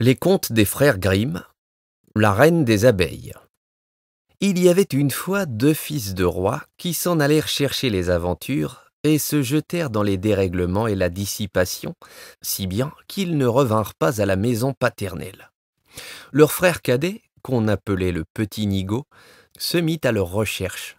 Les contes des frères Grimm, la reine des abeilles. Il y avait une fois deux fils de rois qui s'en allèrent chercher les aventures et se jetèrent dans les dérèglements et la dissipation, si bien qu'ils ne revinrent pas à la maison paternelle. Leur frère cadet, qu'on appelait le petit Nigaud, se mit à leur recherche.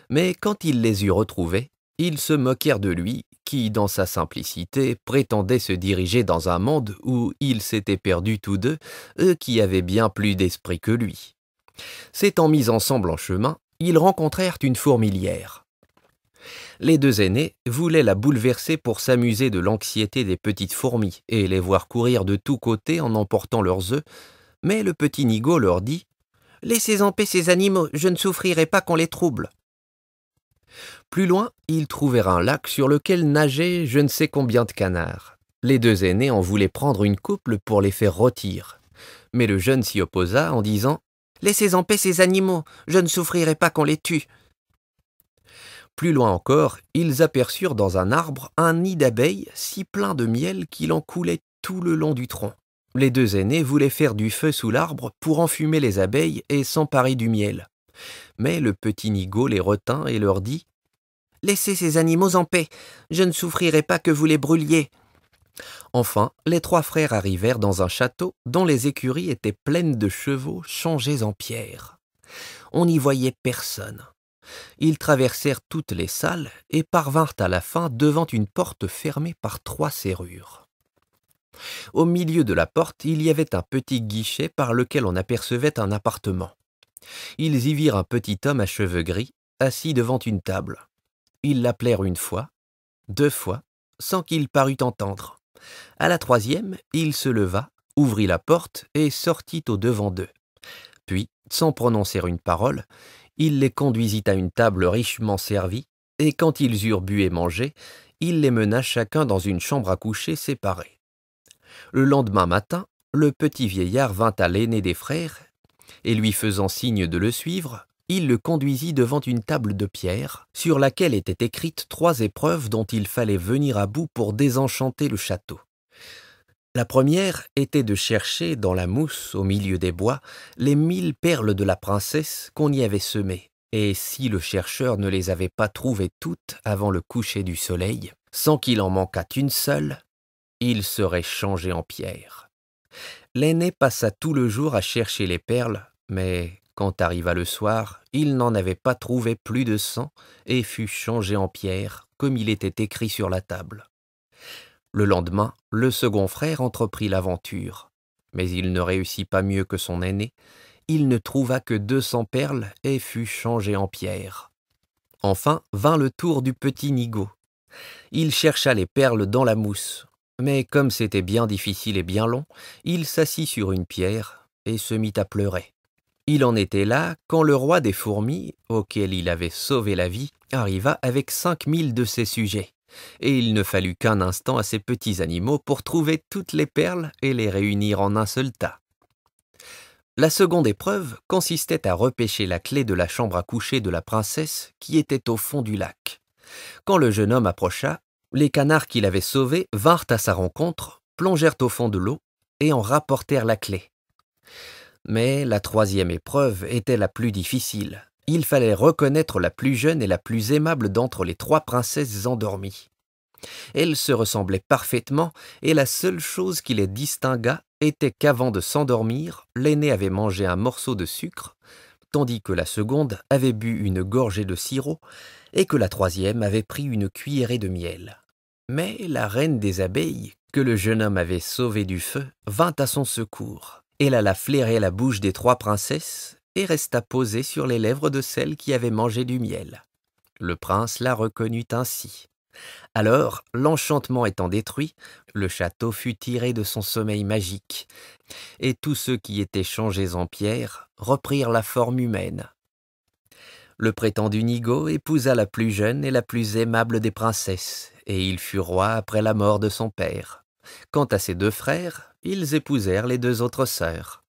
Mais quand il les eut retrouvés, ils se moquèrent de lui, qui, dans sa simplicité, prétendait se diriger dans un monde où ils s'étaient perdus tous deux, eux qui avaient bien plus d'esprit que lui. S'étant mis ensemble en chemin, ils rencontrèrent une fourmilière. Les deux aînés voulaient la bouleverser pour s'amuser de l'anxiété des petites fourmis et les voir courir de tous côtés en emportant leurs œufs, mais le petit Nigaud leur dit « Laissez en paix ces animaux, je ne souffrirai pas qu'on les trouble. » Plus loin, ils trouvèrent un lac sur lequel nageaient je ne sais combien de canards. Les deux aînés en voulaient prendre une couple pour les faire rôtir. Mais le jeune s'y opposa en disant « Laissez en paix ces animaux, je ne souffrirai pas qu'on les tue. » Plus loin encore, ils aperçurent dans un arbre un nid d'abeilles si plein de miel qu'il en coulait tout le long du tronc. Les deux aînés voulaient faire du feu sous l'arbre pour enfumer les abeilles et s'emparer du miel. Mais le petit Nigaud les retint et leur dit « Laissez ces animaux en paix, je ne souffrirai pas que vous les brûliez. » Enfin, les trois frères arrivèrent dans un château dont les écuries étaient pleines de chevaux changés en pierre. On n'y voyait personne. Ils traversèrent toutes les salles et parvinrent à la fin devant une porte fermée par 3 serrures. Au milieu de la porte, il y avait un petit guichet par lequel on apercevait un appartement. Ils y virent un petit homme à cheveux gris, assis devant une table. Ils l'appelèrent une fois, 2 fois, sans qu'il parût entendre. À la 3e, il se leva, ouvrit la porte et sortit au-devant d'eux. Puis, sans prononcer une parole, il les conduisit à une table richement servie, et quand ils eurent bu et mangé, il les mena chacun dans une chambre à coucher séparée. Le lendemain matin, le petit vieillard vint à l'aîné des frères, et lui faisant signe de le suivre, il le conduisit devant une table de pierre, sur laquelle étaient écrites 3 épreuves dont il fallait venir à bout pour désenchanter le château. La première était de chercher dans la mousse, au milieu des bois, les 1000 perles de la princesse qu'on y avait semées, et si le chercheur ne les avait pas trouvées toutes avant le coucher du soleil, sans qu'il en manquât une seule, il serait changé en pierre. L'aîné passa tout le jour à chercher les perles, mais quand arriva le soir, il n'en avait pas trouvé plus de 100 et fut changé en pierre, comme il était écrit sur la table. Le lendemain, le second frère entreprit l'aventure, mais il ne réussit pas mieux que son aîné. Il ne trouva que 200 perles et fut changé en pierre. Enfin vint le tour du petit Nigaud. Il chercha les perles dans la mousse, mais comme c'était bien difficile et bien long, il s'assit sur une pierre et se mit à pleurer. Il en était là quand le roi des fourmis, auquel il avait sauvé la vie, arriva avec 5000 de ses sujets. Et il ne fallut qu'un instant à ces petits animaux pour trouver toutes les perles et les réunir en un seul tas. La seconde épreuve consistait à repêcher la clé de la chambre à coucher de la princesse qui était au fond du lac. Quand le jeune homme approcha, les canards qu'il avait sauvés vinrent à sa rencontre, plongèrent au fond de l'eau et en rapportèrent la clé. Mais la 3e épreuve était la plus difficile. Il fallait reconnaître la plus jeune et la plus aimable d'entre les 3 princesses endormies. Elles se ressemblaient parfaitement, et la seule chose qui les distinguât était qu'avant de s'endormir, l'aînée avait mangé un morceau de sucre, tandis que la seconde avait bu une gorgée de sirop, et que la 3e avait pris une cuillerée de miel. Mais la reine des abeilles, que le jeune homme avait sauvée du feu, vint à son secours. Elle alla flairer la bouche des 3 princesses et resta posée sur les lèvres de celle qui avait mangé du miel. Le prince la reconnut ainsi. Alors, l'enchantement étant détruit, le château fut tiré de son sommeil magique, et tous ceux qui étaient changés en pierre reprirent la forme humaine. Le prétendu Nigaud épousa la plus jeune et la plus aimable des princesses, et il fut roi après la mort de son père. Quant à ses 2 frères, ils épousèrent les 2 autres sœurs.